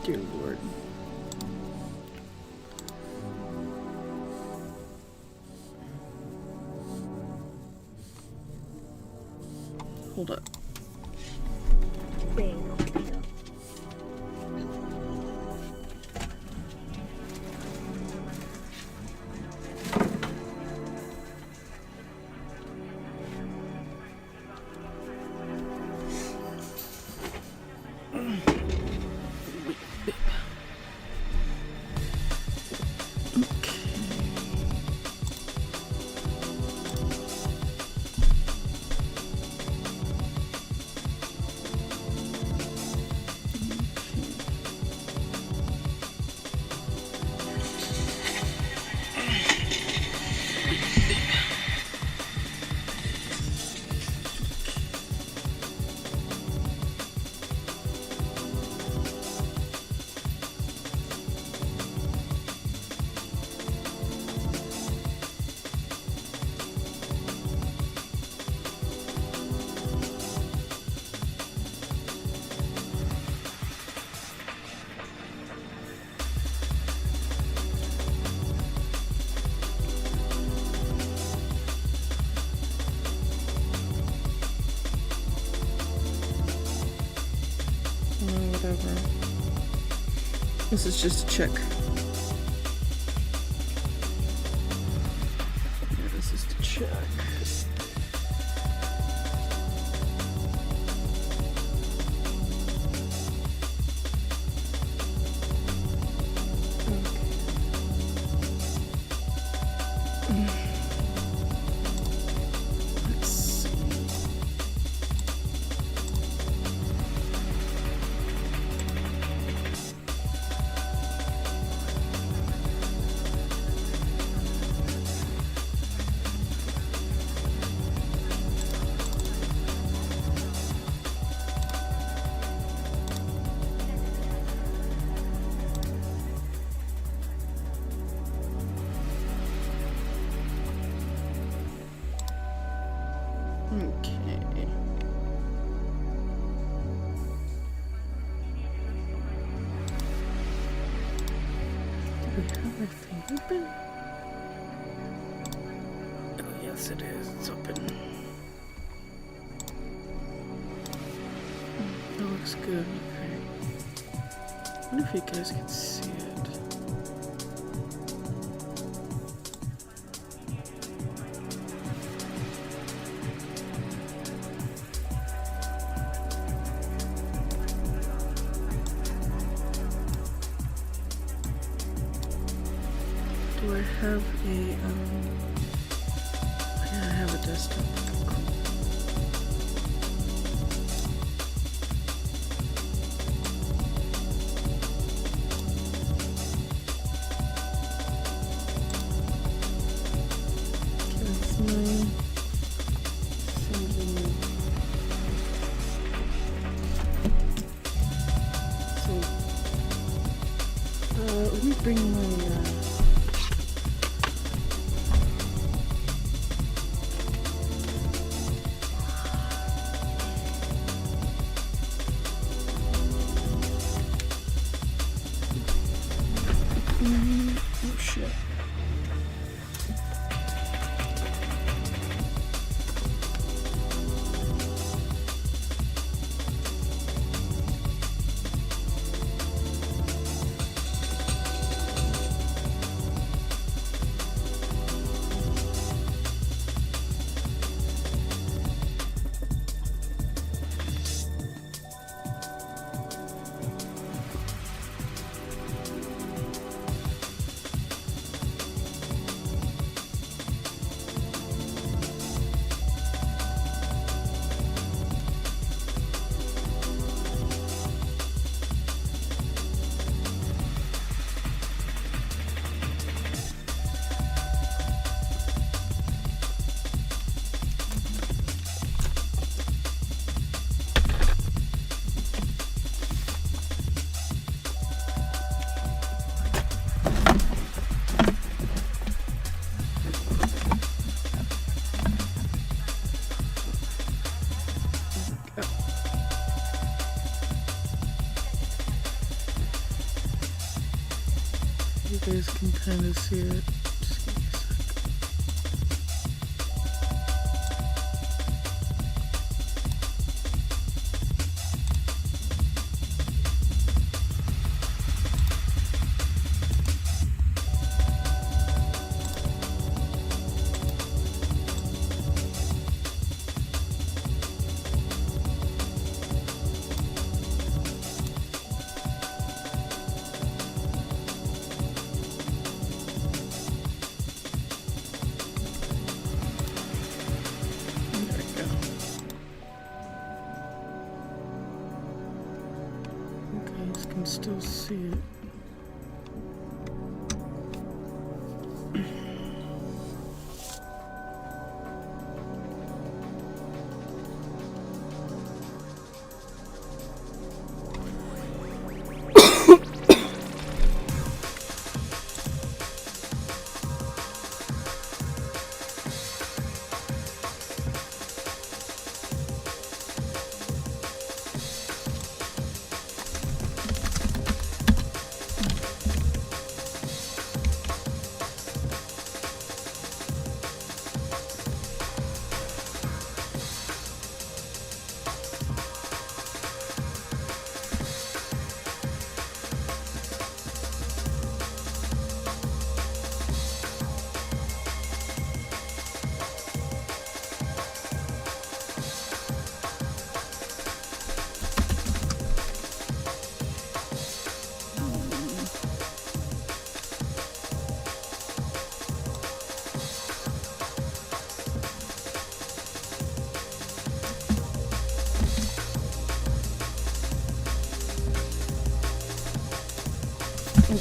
Dear Lord. Hold up. Bang. Whatever. This is just a check. Yeah, this is to check. Open? Oh, yes, it is. It's open. That looks good. Okay. I wonder if you guys can see it. Do I have a, yeah, I have a desktop. Cool. That's my so, let me bring my, oh shit. guys can kind of see it. Just give me a sec. Can still see it.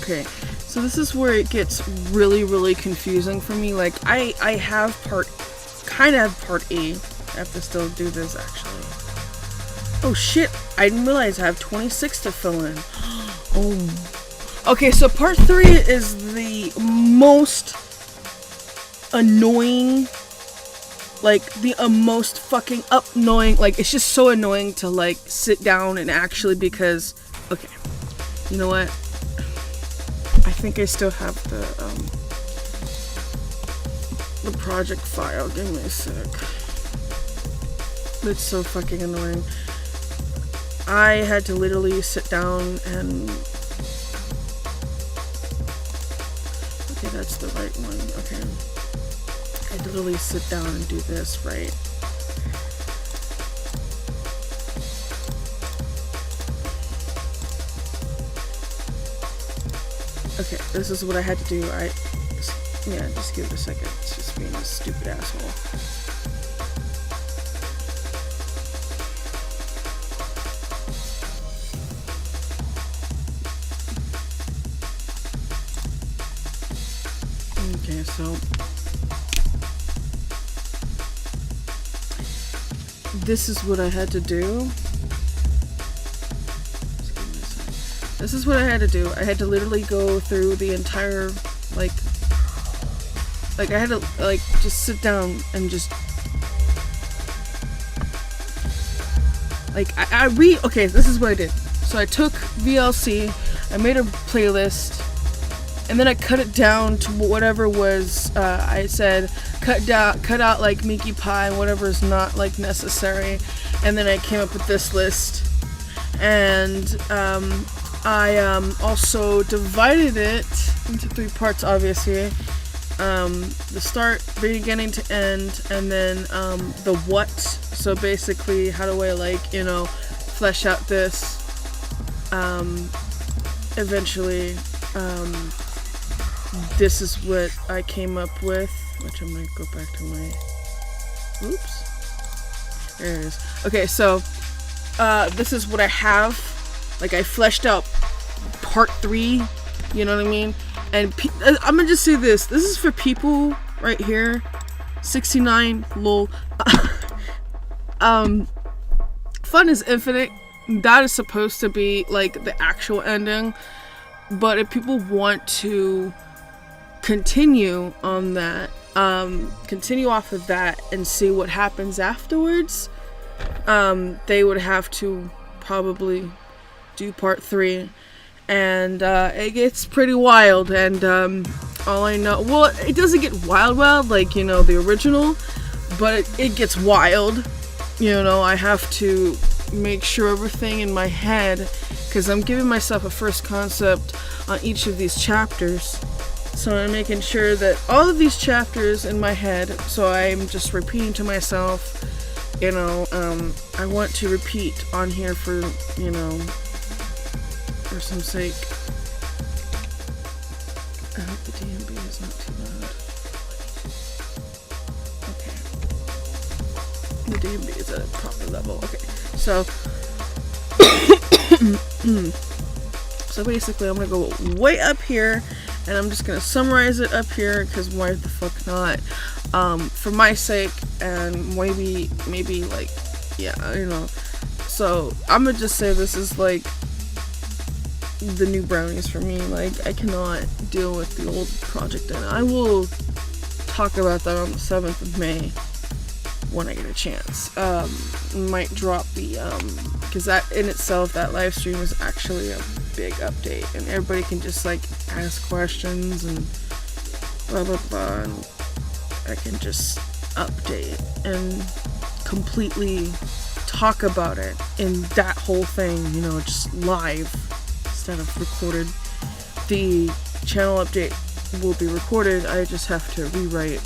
Okay, so this is where it gets really confusing for me. Like, I have kind of part A. I have to still do this, actually. Oh shit, I didn't realize I have 26 to fill in. Oh. Okay, so part 3 is the most annoying, like, the most fucking annoying, like, it's just so annoying to, like, sit down and actually, because, okay, you know what? I think I still have the project file. Give me a sec. It's so fucking annoying. I had to literally sit down and... Okay, that's the right one. Okay. I had to literally sit down and do this, right? Okay, this is what I had to do. Yeah, just give it a second. It's just being a stupid asshole. Okay, so this is what I had to do. This is what I had to do. I had to literally go through the entire, like I had to, like, just sit down and just, like, okay, this is what I did. So I took VLC, I made a playlist, and then I cut it down to whatever was, I said, cut out, like, Mickey Pie, whatever is not, like, necessary, and then I came up with this list, and, I also divided it into 3 parts, obviously. The start, beginning to end, and then the what. So basically, how do I, like, you know, flesh out this. Eventually, this is what I came up with, which I might go back to my, oops, there it is. Okay, so this is what I have. Like, I fleshed out part 3, you know what I mean? And I'm gonna just say this. This is for people right here. 69, lol. Fun is infinite. That is supposed to be, like, the actual ending. But if people want to continue on that, continue off of that and see what happens afterwards, they would have to probably do part 3, and it gets pretty wild. And all I know, well, it doesn't get wild like the original, but it gets wild. I have to make sure everything in my head, because I'm giving myself a first concept on each of these chapters. So I'm making sure that all of these chapters in my head, so I'm just repeating to myself, I want to repeat on here for some sake. I hope the DMB is not too loud. Okay. The DMB is at a proper level. Okay. So basically I'm gonna go way up here, and I'm just gonna summarize it up here, because why the fuck not? For my sake, and maybe like, so I'm gonna just say this is like the new brownies for me. Like, I cannot deal with the old project, and I will talk about that on the 7th of May when I get a chance. Might drop the because that in itself, that live stream is actually a big update, and everybody can just like ask questions and blah blah blah, and I can just update and completely talk about it in that whole thing, just live instead of recorded. The channel update will be recorded. I just have to rewrite.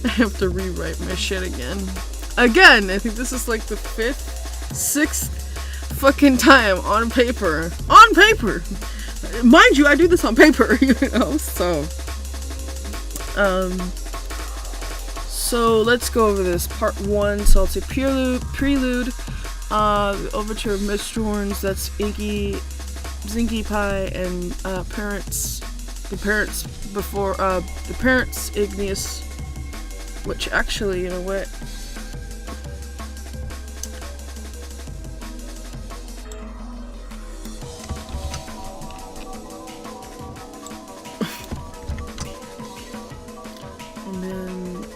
I have to rewrite my shit again. I think this is like the 5th, 6th fucking time on paper. On paper! Mind you, I do this on paper, so. So let's go over this. Part 1, Salty Prelude. The Overture of Mistborns, that's Zinky Pie, and the parents Igneous, which actually, you know what? And then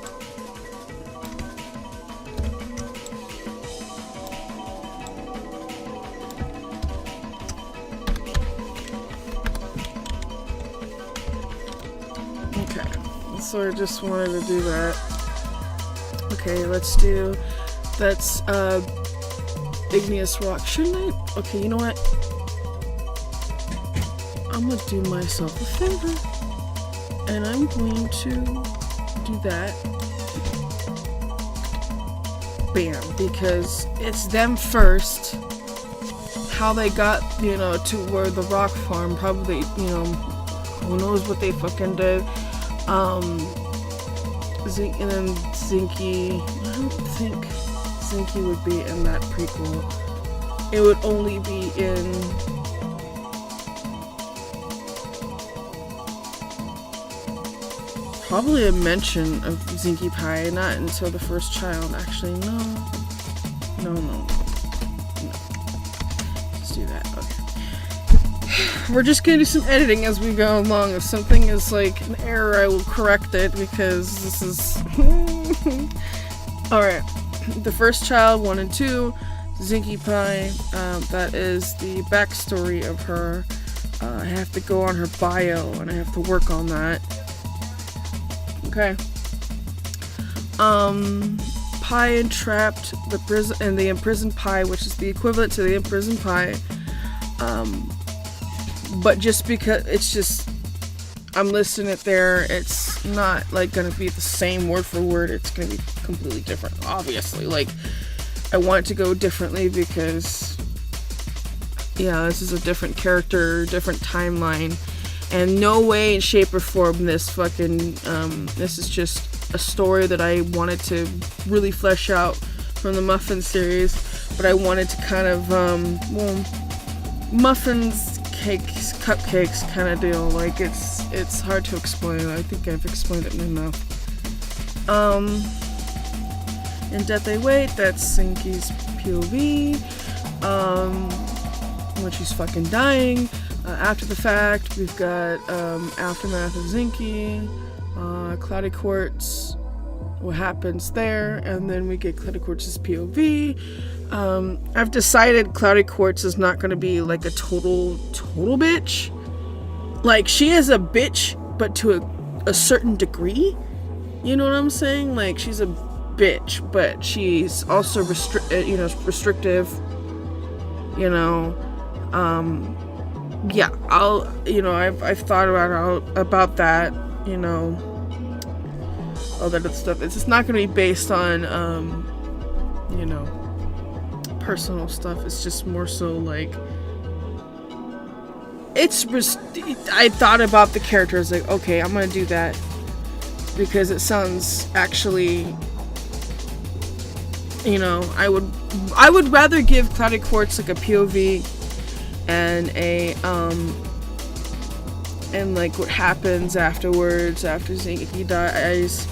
okay, so I just wanted to do that. Okay, that's Igneous Rock. Shouldn't I? Okay, you know what? I'm gonna do myself a favor, and I'm going to do that. Bam, because it's them first. How they got, to where the rock farm, probably, who knows what they fucking did. And then Zinky, I don't think Zinky would be in that prequel. It would only be in probably a mention of Zinky Pie, not until the first child. Actually, no. Let's do that. Okay. We're just gonna do some editing as we go along. If something is like an error, I will correct it, because this is alright. The first child, 1 and 2, Zinky Pie. That is the backstory of her. I have to go on her bio, and I have to work on that. Okay. Pie Entrapped, the Imprisoned Pie, which is the equivalent to the Imprisoned Pie. But just because it's just, I'm listing it there, it's not like gonna be the same word for word. It's gonna be completely different, obviously. Like, I want it to go differently because, yeah, this is a different character, different timeline, and no way, shape, or form this is just a story that I wanted to really flesh out from the Muffin series, but I wanted to kind of, muffins, cakes, cupcakes kind of deal. Like, it's hard to explain. I think I've explained it enough. In Death They Wait, that's Zinky's POV, when she's fucking dying. After the Fact, we've got Aftermath of Zinky, Cloudy Quartz, what happens there, and then we get Cloudy Quartz's POV. I've decided Cloudy Quartz is not going to be like a total bitch. Like, she is a bitch, but to a certain degree. You know what I'm saying? Like, she's a bitch, but she's also restrictive. You know, yeah. I've thought about that. You know, all that other stuff. It's just not going to be based on, you know, personal stuff. It's just more so like. I thought about the characters, like, okay, I'm gonna do that because it sounds actually, you know, I would rather give Cloudy Quartz like a POV and and like what happens afterwards after Zinky dies.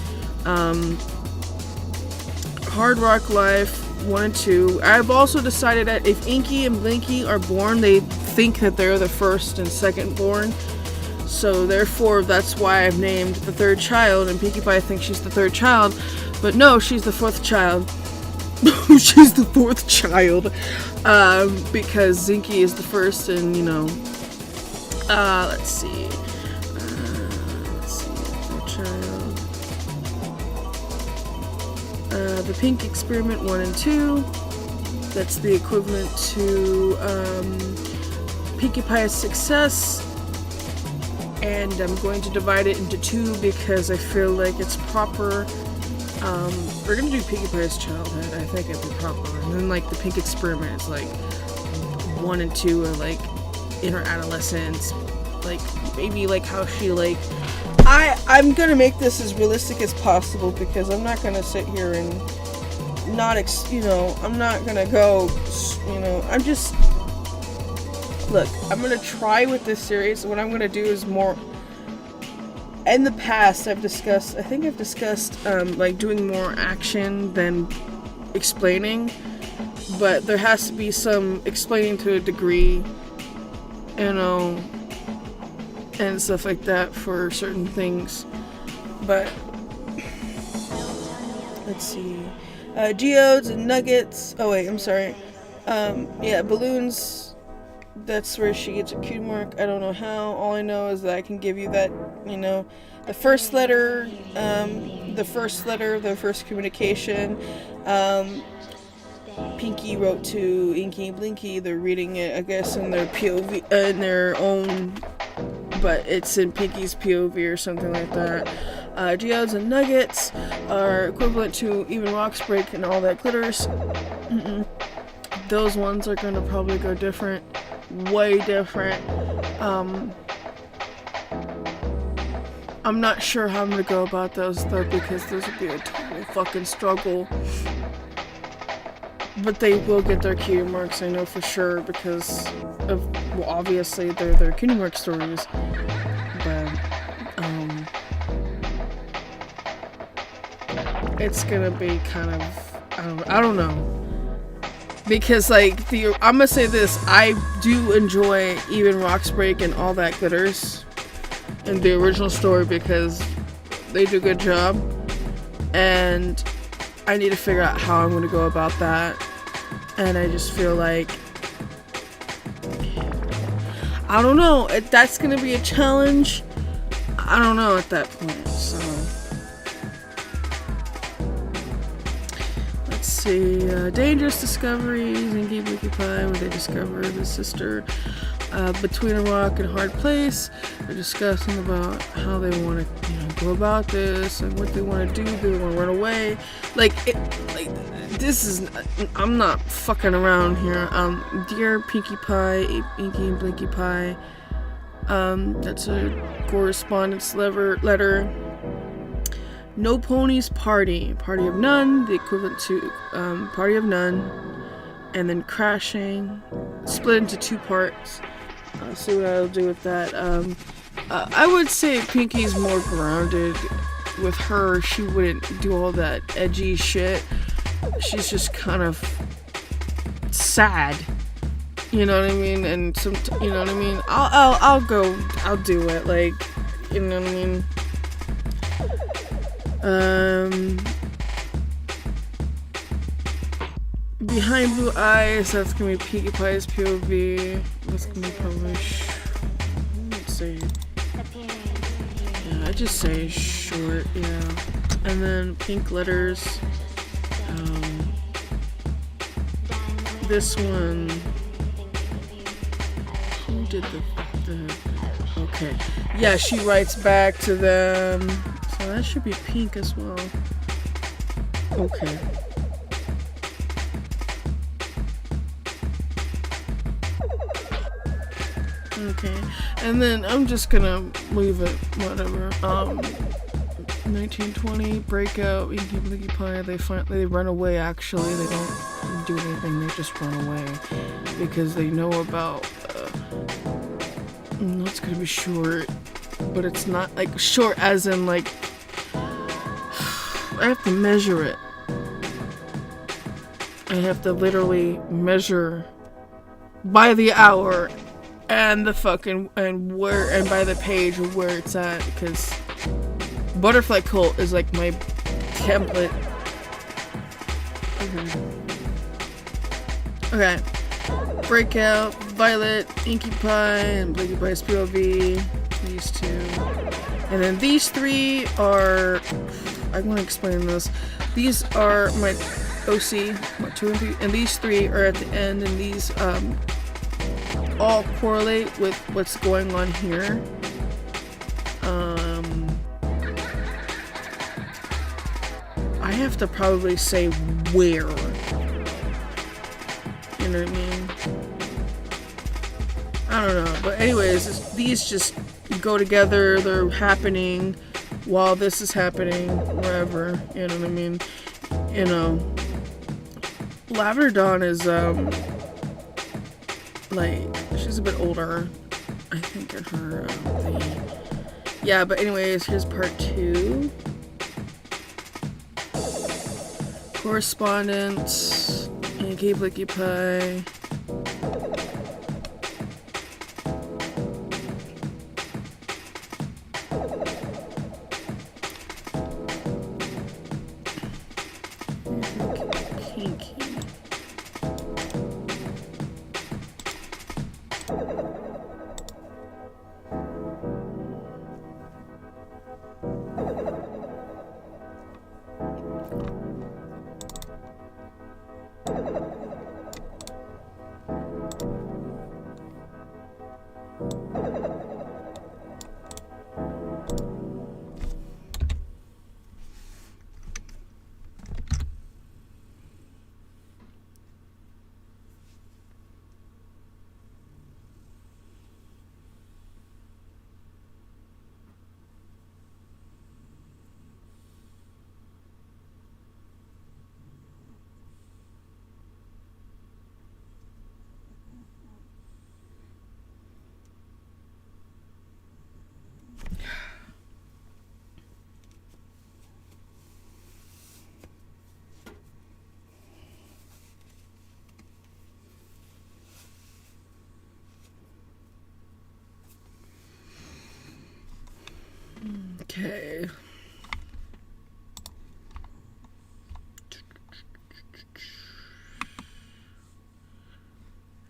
Hard Rock Life 1 and 2. I've also decided that if Inky and Blinky are born, they think that they're the first and second born. So therefore, that's why I've named the third child, and Pinkie Pie thinks she's the third child, but no, she's the fourth child. She's the fourth child, because Zinky is the first, and you know, let's see, third child. The Pink Experiment 1 and 2. That's the equivalent to Pinkie Pie's Success, and I'm going to divide it into 2 because I feel like it's proper. We're gonna do Pinkie Pie's childhood. I think it'd be proper, and then like the Pink Experiment is like 1 and 2 are like in her adolescence, like maybe like how she like. I'm gonna make this as realistic as possible because I'm not gonna sit here and not I'm not gonna go, I'm just, look, I'm gonna try with this series. What I'm gonna do is more, in the past I've discussed like doing more action than explaining, but there has to be some explaining to a degree, you know, and stuff like that for certain things. But let's see, geodes and nuggets. Oh wait, I'm sorry. Yeah, balloons. That's where she gets a cue mark. I don't know how. All I know is that I can give you that. You know, the first letter, the first communication. Pinky wrote to Inky and Blinky. They're reading it, I guess, in their POV, in their own. But it's in Pinky's POV or something like that. Geodes and nuggets are equivalent to even rocks break and all that glitters. Those ones are gonna probably go different, way different. I'm not sure how I'm gonna go about those though, because those would be a total fucking struggle. But they will get their cutie marks, I know for sure, because of, well, obviously they're their cutie mark stories. But it's gonna be kind of, I don't know, because like I'm gonna say this, I do enjoy even rocks break and all that glitters in the original story because they do a good job, and I need to figure out how I'm gonna go about that. And I just feel like, I don't know, that's gonna be a challenge. I don't know at that point, so let's see. Dangerous discoveries in Game Wiki Pie, where they discover the sister between a rock and a hard place. They're discussing about how they want to, go about this and what they want to do. Do they want to run away? This is, I'm not fucking around here. Dear Pinkie Pie, Inky and Blinky Pie. That's a correspondence letter. No Ponies Party. Party of None, the equivalent to Party of None. And then Crashing. Split into 2 parts. I'll see what I'll do with that. I would say Pinky's more grounded. With her, she wouldn't do all that edgy shit. She's just kind of sad, you know what I mean? And you know what I mean? I'll do it, like, you know what I mean? Behind blue eyes, that's gonna be Pinkie Pie's POV. That's gonna be probably let's see. Yeah, I just say short, yeah. And then pink letters. This one. Who did the okay. Yeah, she writes back to them. So that should be pink as well. Okay. Okay. And then I'm just gonna leave it, whatever. 1920 breakout, Inky Blinky Pie. They run away. Actually, they don't do anything. They just run away because they know about. It's gonna be short, but it's not like short as in like I have to measure it. I have to literally measure by the hour and the fucking and by the page of where it's at because. Butterfly Cult is like my template. Okay. Breakout, Violet, Inky Pie, and Blinky Pie's POV. These two. And then these three are. I want to explain this. These are my OC, my 2 and 3, and these three are at the end, and these all correlate with what's going on here. I have to probably say where. You know what I mean? I don't know. But anyways, these just go together. They're happening while this is happening. Wherever. You know what I mean? You know. Lavender Dawn is, like, she's a bit older. I think in her thing. Yeah, but anyways, here's part 2. Correspondence, Inky Blinky Pie. Pinky. Okay.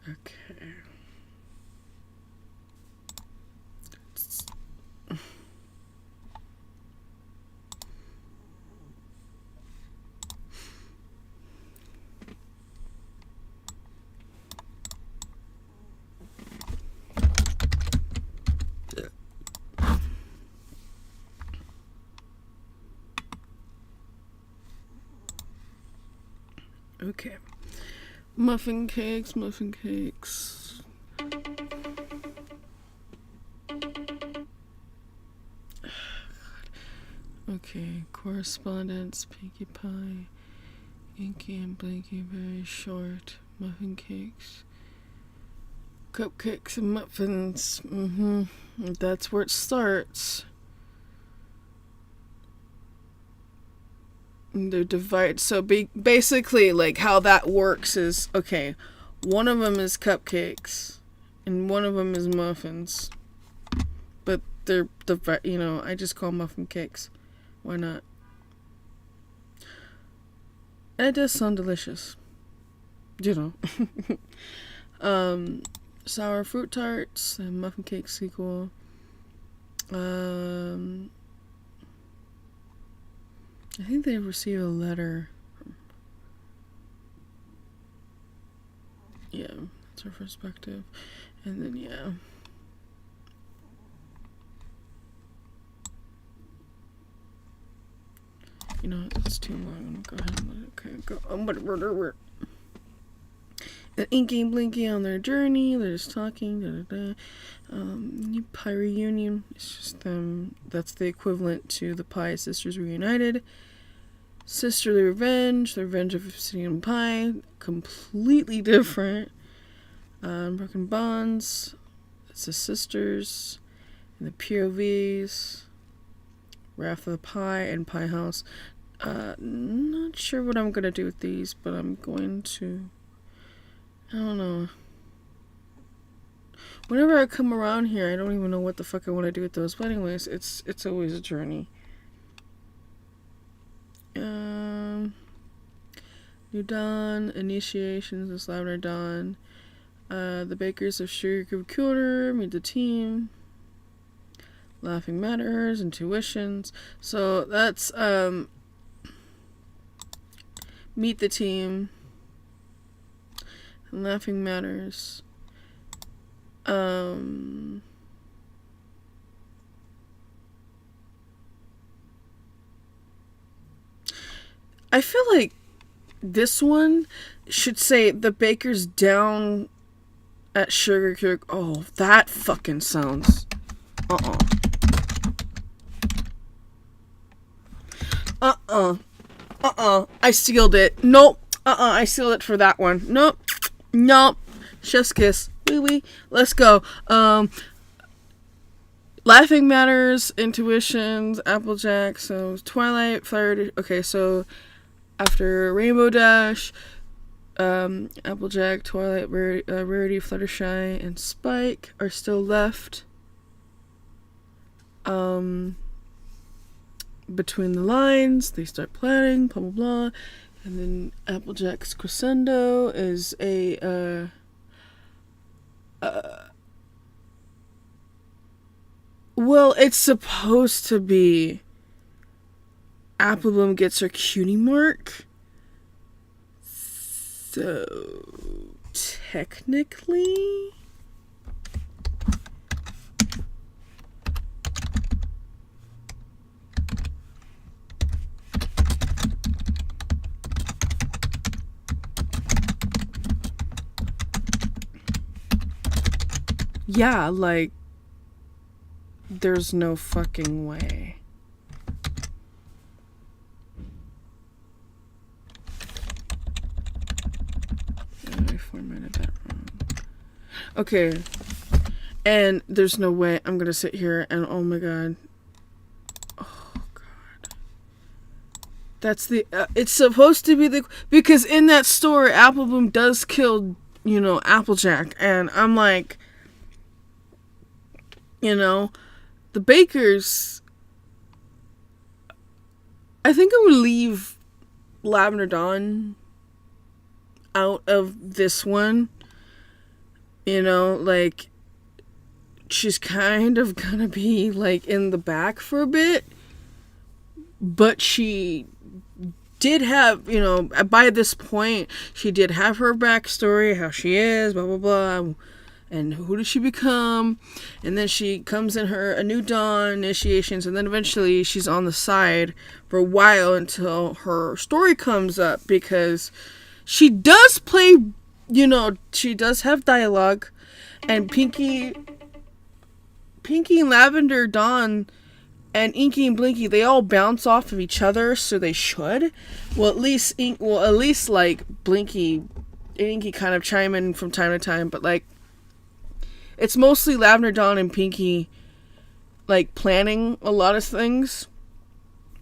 Okay. Okay. Muffin cakes, muffin cakes. Okay, correspondence, Pinkie Pie, Inky and Blinky, very short, muffin cakes, cupcakes and muffins. That's where it starts. They're divided. So basically, like how that works is okay. One of them is cupcakes, and one of them is muffins. But they're I just call muffin cakes. Why not? And it does sound delicious. you know. Sour fruit tarts, the muffin cake sequel. I think they received a letter. Yeah, that's her perspective. And then, yeah. You know, it's too long. I'm gonna go ahead and let it go. And Inky and Blinky on their journey. They're just talking. Pie reunion. It's just them. That's the equivalent to the Pie Sisters reunited. Sisterly Revenge. The Revenge of Obsidian Pie. Completely different. Broken Bonds. It's the sisters. And the POVs. Wrath of the Pie and Pie House. Not sure what I'm gonna do with these, but I'm going to. I don't know. Whenever I come around here, I don't even know what the fuck I want to do with those. But anyways, it's always a journey. New Dawn, Initiations, the Lavender Dawn, the Bakers of Sugar Cube Cuter, Meet the Team, Laughing Matters, Intuitions. So that's Meet the Team, Laughing Matters. I feel like this one should say the Baker's down at Sugar Cube. Oh, that fucking sounds. I sealed it. Nope. I sealed it for that one. Nope. Chef's kiss. Wee. Let's go. Laughing Matters, Intuitions, Applejack. So Twilight, Fire. Okay, so after Rainbow Dash, Applejack, Twilight, Rarity, Fluttershy, and Spike are still left. Between the lines, they start planning, blah blah blah, and then Applejack's crescendo is a well, it's supposed to be Apple Bloom gets her cutie mark. So technically, yeah, like, there's no fucking way. I formatted that wrong. Okay. And there's no way I'm gonna sit here and, oh my god. Oh god. That's the, it's supposed to be the, because in that story, Apple Bloom does kill, Applejack. And I'm like, the Bakers, I think I would leave Lavender Dawn out of this one. Like, she's kind of gonna be, like, in the back for a bit. But she did have, by this point, she did have her backstory, how she is, blah, blah, blah. And who does she become? And then she comes in a new dawn, initiations, and then eventually she's on the side for a while until her story comes up, because she does play, she does have dialogue, and Pinky and Lavender Dawn and Inky and Blinky, they all bounce off of each other, so they should. Well, at least like Blinky and Inky kind of chime in from time to time, but like, it's mostly Lavender Dawn and Pinky, like, planning a lot of things.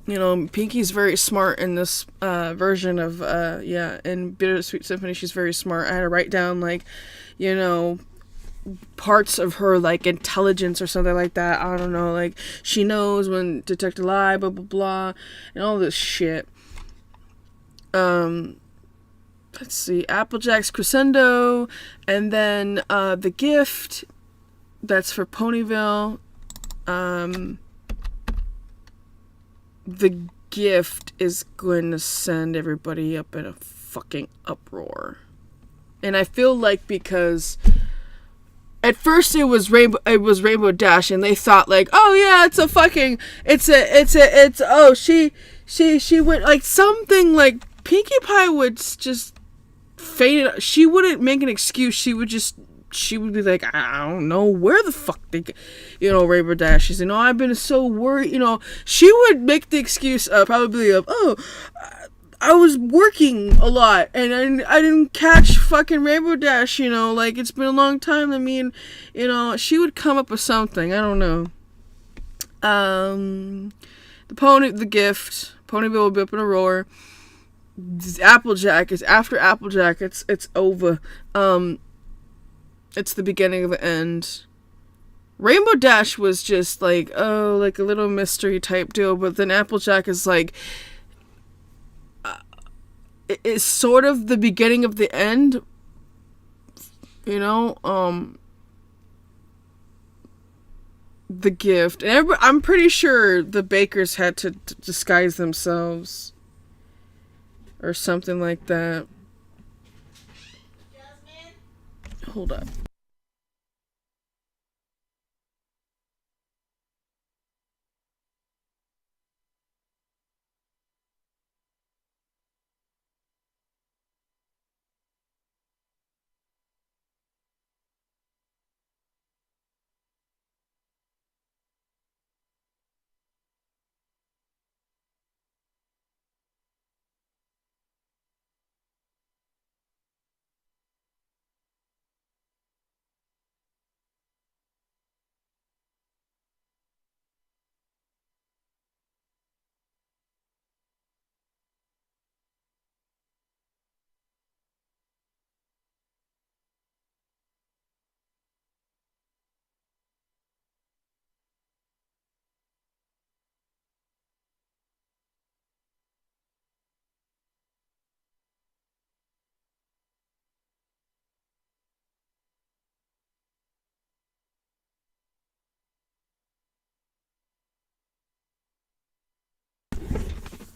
Pinky's very smart in this version of, in Bittersweet Symphony, she's very smart. I had to write down, like, parts of her, like, intelligence or something like that. I don't know, like, she knows when to detect a lie, blah, blah, blah, and all this shit. let's see, Applejack's Crescendo, and then The Gift, that's for Ponyville. The Gift is going to send everybody up in a fucking uproar. And I feel like because at first it was Rainbow Dash, and they thought like, oh yeah, she went like something like Pinkie Pie would just fade it. She wouldn't make an excuse. She would be like, I don't know where the fuck Rainbow Dash is. I've been so worried. She would make the excuse probably of, I was working a lot and I didn't catch fucking Rainbow Dash. Like it's been a long time. I mean, she would come up with something. I don't know. The Gift, Ponyville will be up in a roar. Applejack is after Applejack. It's over. It's the beginning of the end. Rainbow Dash was just like, like a little mystery type deal, but then Applejack is like, it's sort of the beginning of the end. The Gift, and I'm pretty sure the bakers had to disguise themselves or something like that. Hold up.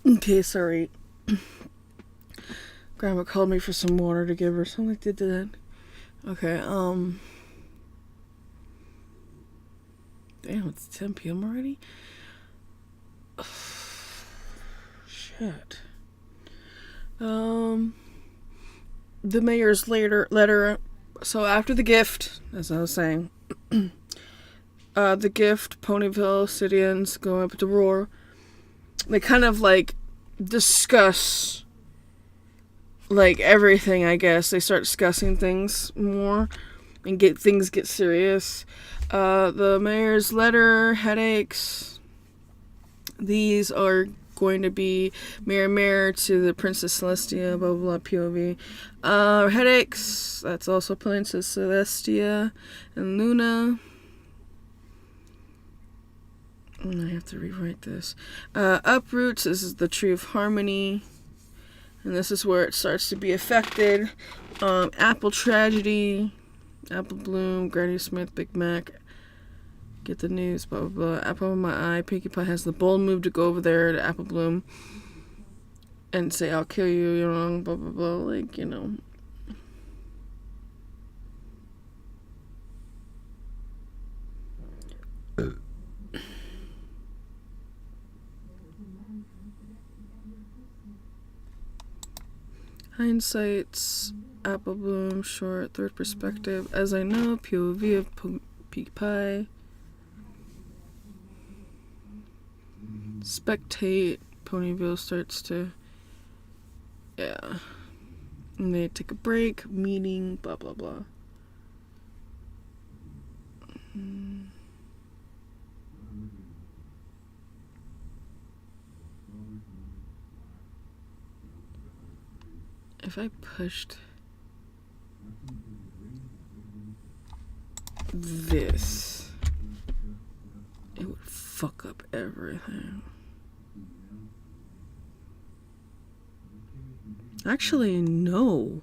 Okay, sorry. Grandma called me for some water to give her, so I'm like, did that. Okay, damn, it's 10 p.m. already? Shit. The mayor's letter. So after The Gift, as I was saying, The Gift, Ponyville, Cityans go up to roar. They kind of like discuss like everything, I guess. They start discussing things more and get serious. The mayor's letter, headaches. These are going to be Mayor to the Princess Celestia, blah blah blah, POV. Headaches, that's also Princess Celestia and Luna. I have to rewrite this. Uproots, this is the Tree of Harmony. And this is where it starts to be affected. Apple Tragedy, Apple Bloom, Granny Smith, Big Mac. Get the news, blah, blah, blah. Apple in my eye. Pinkie Pie has the bold move to go over there to Apple Bloom and say, I'll kill you, blah, blah, blah. Like, Hindsight's Apple Bloom, short, third perspective. As I know, POV of Pinkie Pie. Spectate, Ponyville starts to, yeah. And they take a break, meeting, blah, blah, blah. If I pushed this, it would fuck up everything. Actually, no.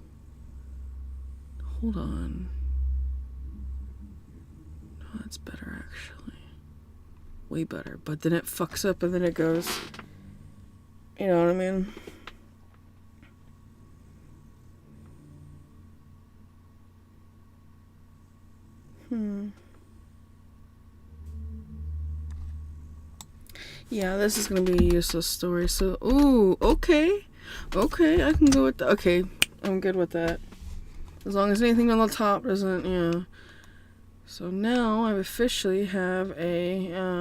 Hold on. Oh, that's better, actually. Way better. But then it fucks up and then it goes... You know what I mean? Yeah, this is gonna be a useless story, so... Ooh, okay. Okay, I can go with that. Okay, I'm good with that. As long as anything on the top doesn't, yeah. So now I officially have a,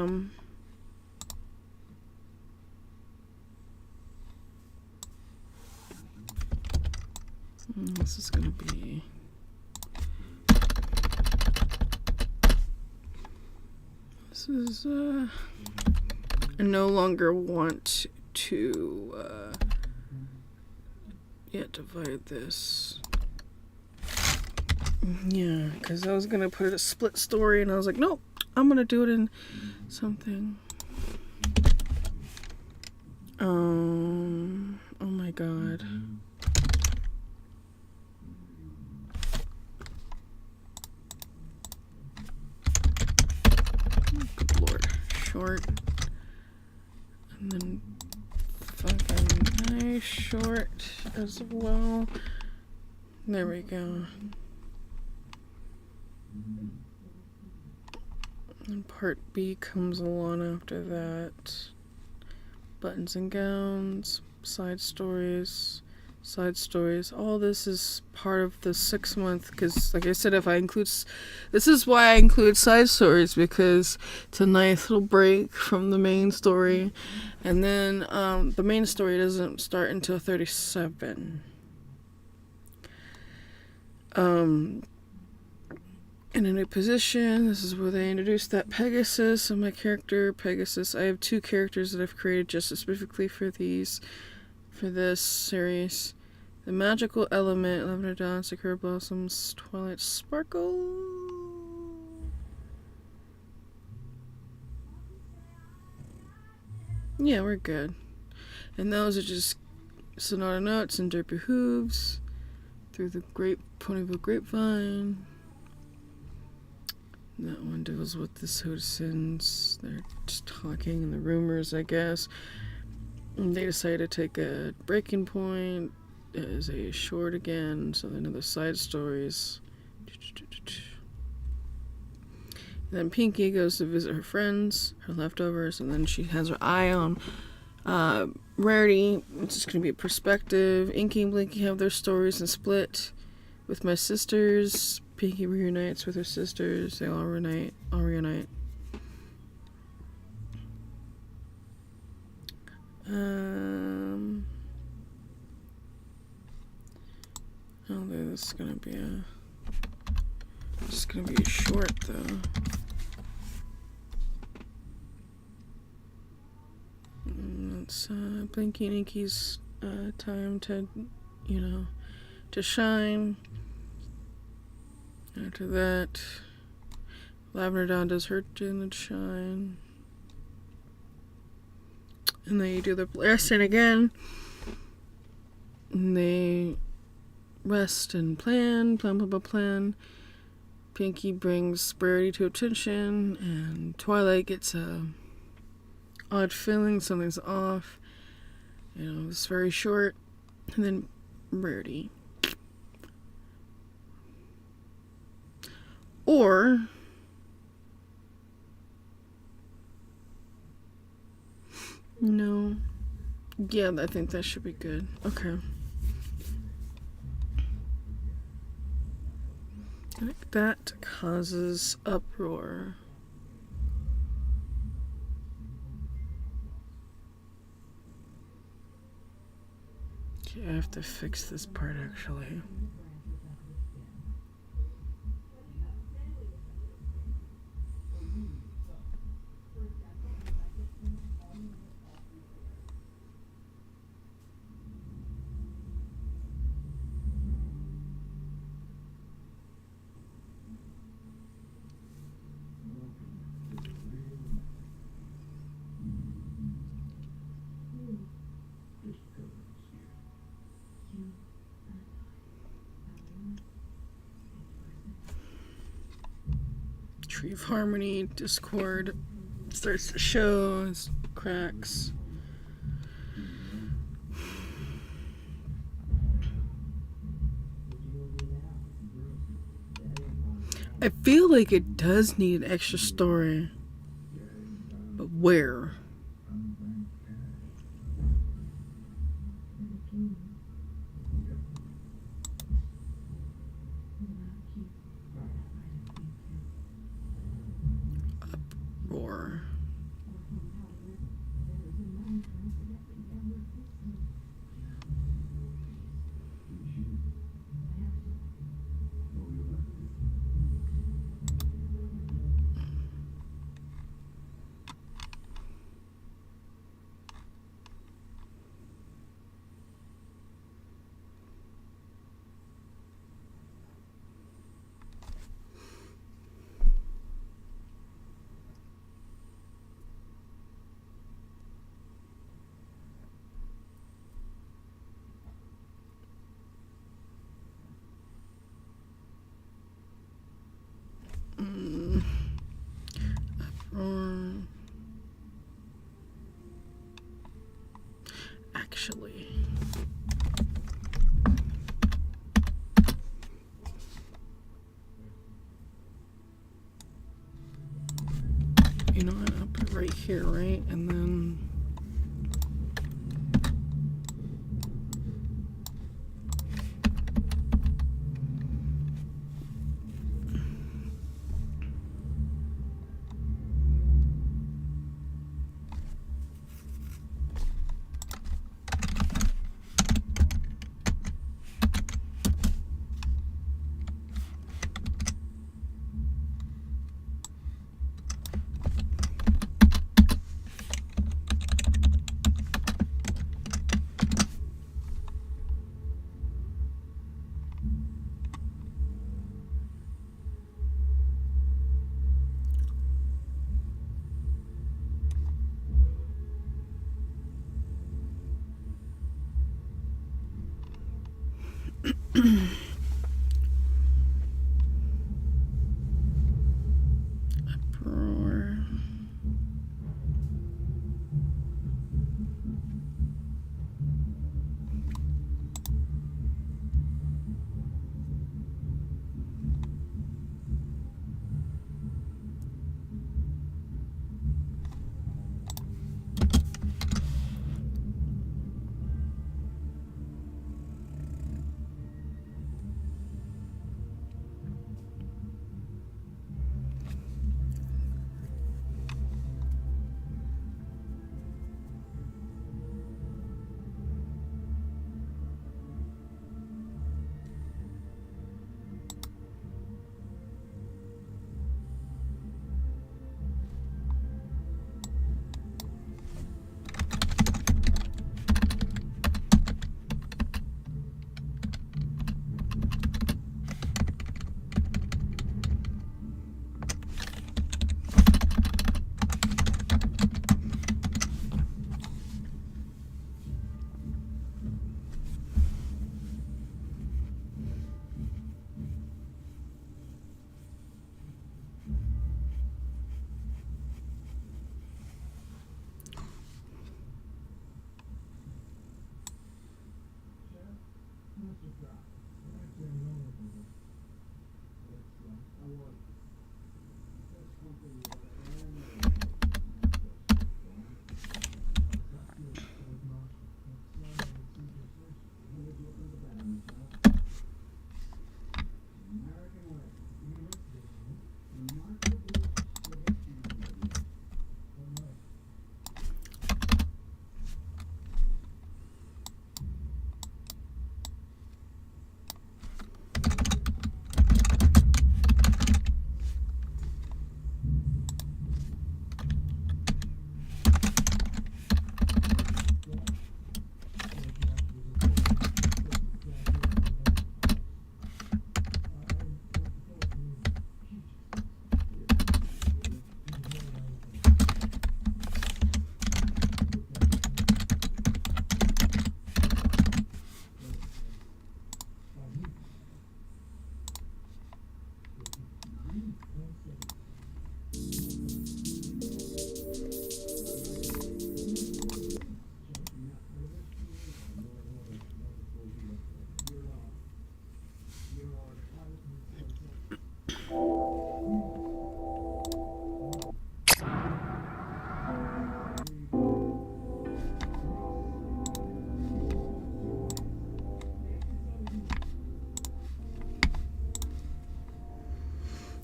this is gonna be... This is, I no longer want to, divide this. Yeah, because I was gonna put it a split story and I was like, nope, I'm gonna do it in something. Oh my god. Good lord. Short. And then fucking nice short as well. There we go. And part B comes along after that. Buttons and gowns, side stories. All this is part of the 6 month, because like I said, if I include, this is why I include side stories, because it's a nice little break from the main story. And then the main story doesn't start until 37. In a new position, this is where they introduced that Pegasus and my character Pegasus. I have 2 characters that I've created just specifically for this series. The magical element, Lavender Dawn, Sakura Blossoms, Twilight Sparkle. Yeah, we're good. And those are just Sonata Notes and Derpy Hooves through the Ponyville Grapevine. That one deals with the citizens. They're just talking and the rumors, I guess. And they decided to take a breaking point as a short again, so then the side stories. And then Pinky goes to visit her friends, her leftovers, and then she has her eye on Rarity. It's just going to be a perspective. Inky and Blinky have their stories and split with my sisters. Pinky reunites with her sisters. They all reunite. I don't think this is gonna be it's gonna be a short though. It's Blinky and Inky's time to, to shine. After that, Lavender Dawn does her turn to shine. And they do their resting again. And they rest and plan. Pinky brings Rarity to attention, and Twilight gets a odd feeling something's off. It's very short. And then Rarity. Or no. Yeah, I think that should be good. Okay. I think that causes uproar. Okay, I have to fix this part actually. Tree of Harmony, Discord starts to show, cracks. I feel like it does need an extra story. But where? Uproar. Actually, you know what? I'll put it right here, right? And then uproar.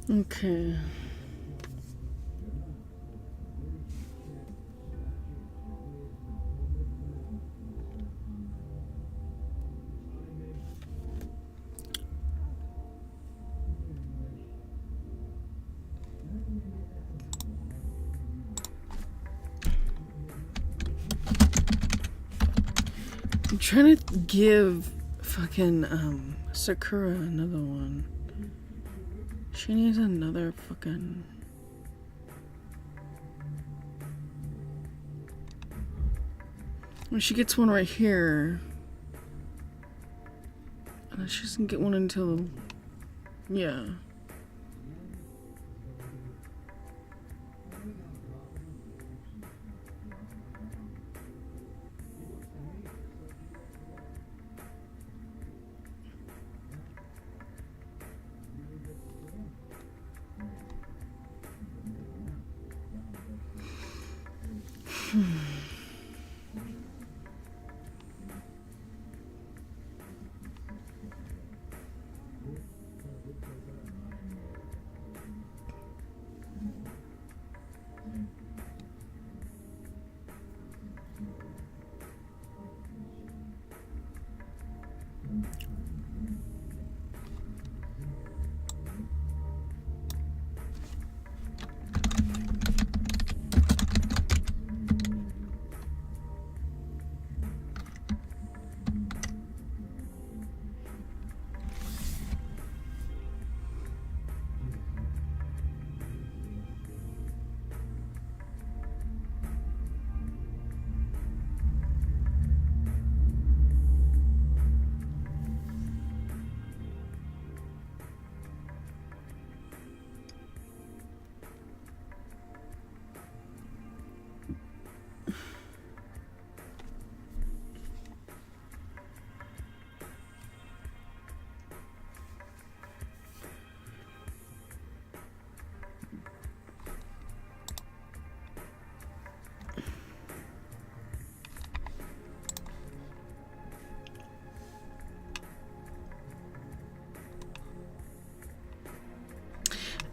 Okay. I'm trying to give fucking Sakura another one. She needs another fucking... When she gets one right here. And then she doesn't get one until... Yeah.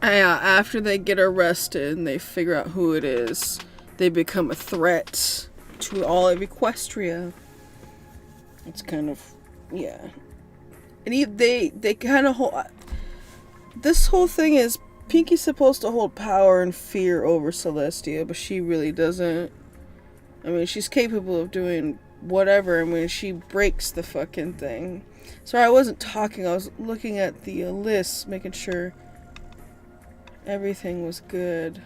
Yeah, after they get arrested and they figure out who it is, they become a threat to all of Equestria. It's kind of, yeah. And they kind of hold... This whole thing is, Pinky's supposed to hold power and fear over Celestia, but she really doesn't. I mean, she's capable of doing whatever. I mean, she breaks the fucking thing. Sorry, I wasn't talking. I was looking at the list, making sure everything was good.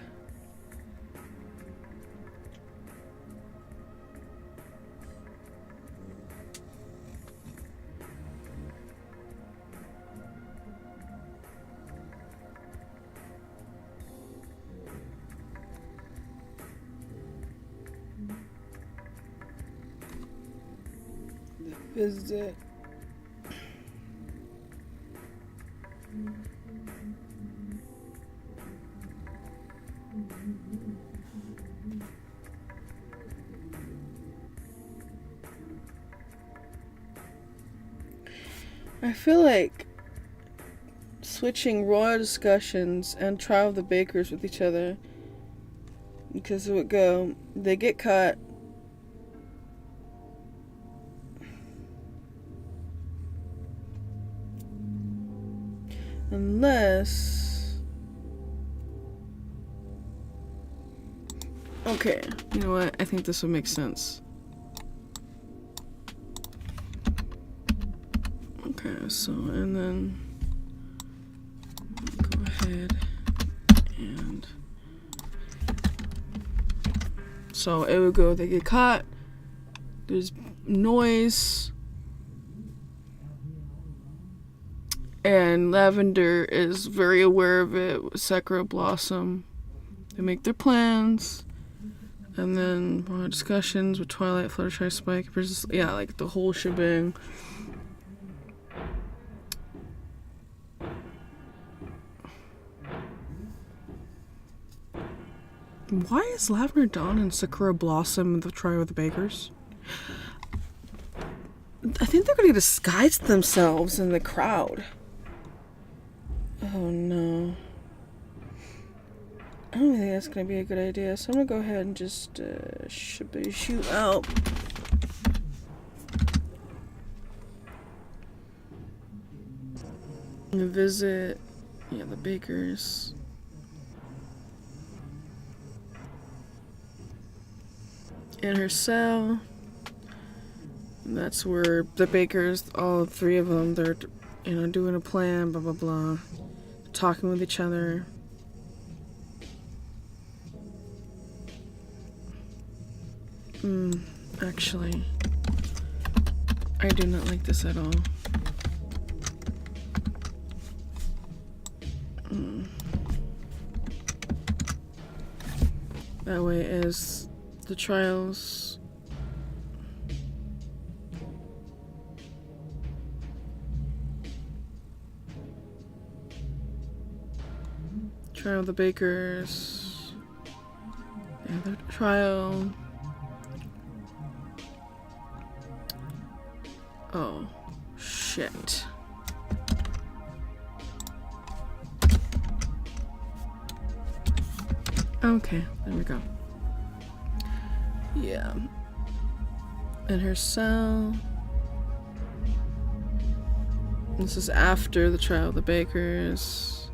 The visit. I feel like switching royal discussions and trial of the bakers with each other, because it would go, they get caught, unless, okay, you know what, I think this would make sense. Okay, so, and then go ahead and, so it would go, they get caught, there's noise, and Lavender is very aware of it with Sakura Blossom. They make their plans, and then more discussions with Twilight, Fluttershy, Spike, yeah, like the whole shebang. Why is Lavender Dawn and Sakura Blossom the trio of the bakers? I think they're gonna disguise themselves in the crowd. Oh no. I don't think that's gonna be a good idea, so I'm gonna go ahead and just shoot out. And visit, yeah, the Bakers. In her cell. And that's where the Bakers, all three of them, they're, you know, doing a plan, blah, blah, blah. Talking with each other. Actually, I do not like this at all. That way is the trials. Trial of the Bakers. Yeah, the trial. Oh, shit. Okay, there we go. Yeah. In her cell. This is after the trial of the Bakers.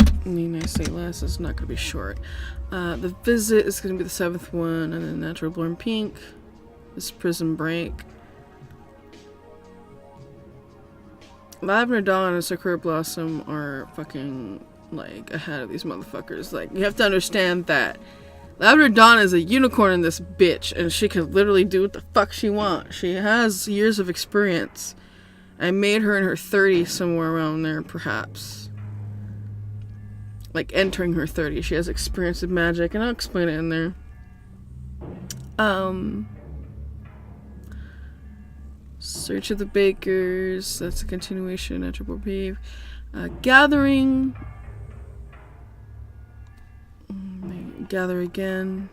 I mean, I say less, it's not going to be short. The visit is going to be the 7th one, and then Natural Born Pink. This Prison Break. Lavender Dawn and Sakura Blossom are fucking, like, ahead of these motherfuckers. Like, you have to understand that Lavender Dawn is a unicorn in this bitch, and she can literally do what the fuck she wants. She has years of experience. I made her in her 30s, somewhere around there, perhaps. Like, entering her 30s. She has experience with magic, and I'll explain it in there. Search of the Bakers. That's a continuation. Natural Born Pave. Gathering. Gather again.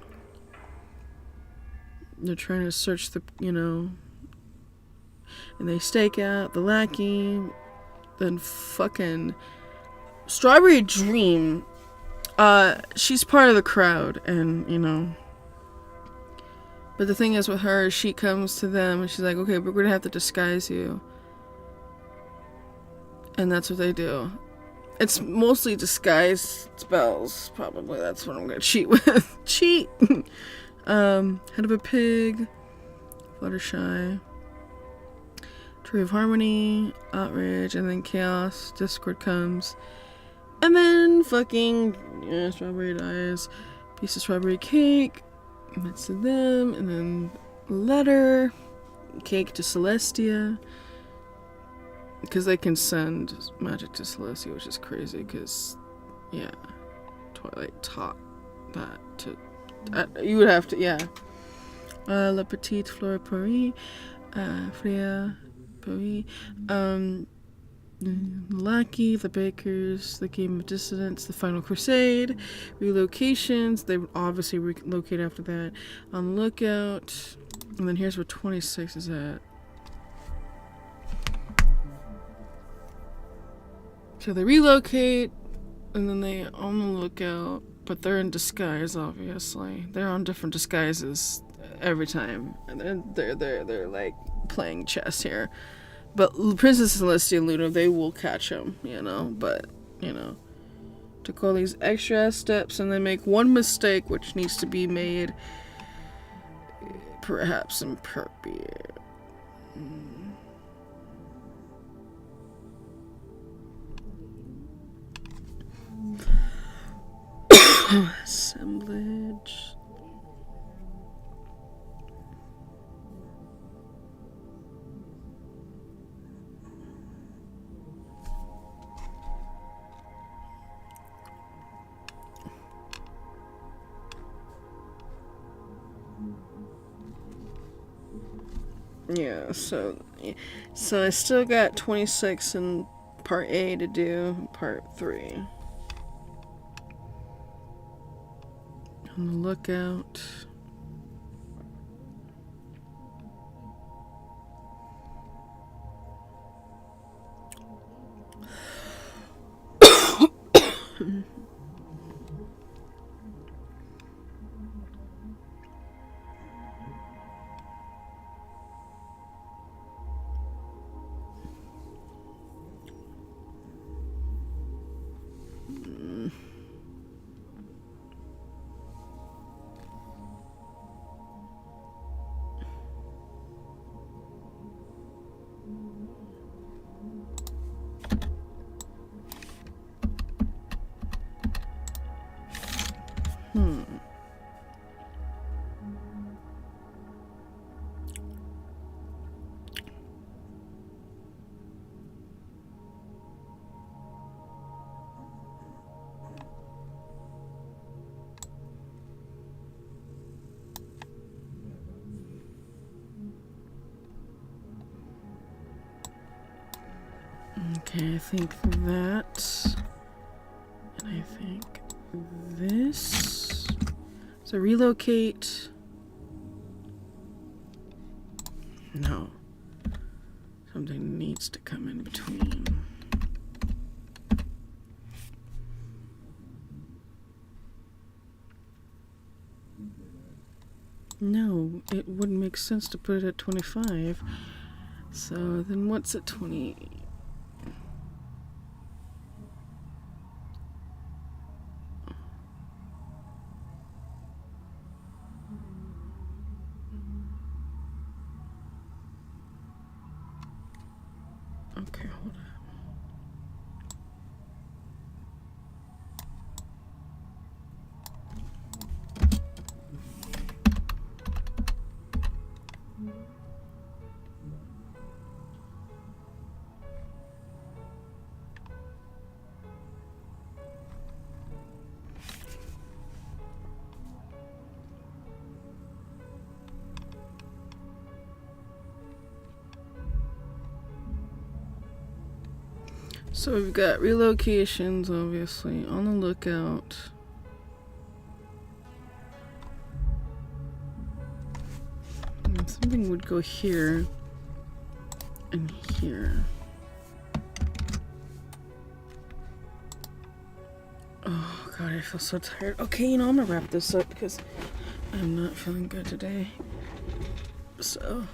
They're trying to search the, you know. And they stake out the lackey. Then fucking Strawberry Dream. She's part of the crowd, and, you know. But the thing is with her, she comes to them and she's like, okay, we're gonna have to disguise you. And that's what they do. It's mostly disguise spells, probably. That's what I'm gonna cheat with. Cheat! Head of a Pig. Fluttershy. Tree of Harmony. Outrage. And then Chaos. Discord comes. And then fucking, yeah, Strawberry dies. Piece of strawberry cake. That's to them, and then letter, cake to Celestia, because they can send magic to Celestia, which is crazy, because, yeah, Twilight taught that to, you would have to, yeah. La Petite Fleur Paris, Freya Paris, the Lackey, the Bakers, the Game of Dissonance, the Final Crusade, relocations. They would obviously relocate after that. On the lookout. And then here's where 26 is at. So they relocate, and then they on the lookout, but they're in disguise, obviously. They're on different disguises every time. And they're like playing chess here. But Princess Celestia and Luna, they will catch him, you know. But, you know, took all these extra steps and they make one mistake, which needs to be made, perhaps in Perpia. Assemblage. Yeah, so I still got 26 in part A to do, part 3. On the lookout. Okay, I think that, and I think this. So relocate. No. Something needs to come in between. No, it wouldn't make sense to put it at 25. So then what's at 20? Okay, hold on. So we've got relocations, obviously, on the lookout. And something would go here and here. Oh god, I feel so tired. Okay, you know, I'm gonna wrap this up because I'm not feeling good today. So...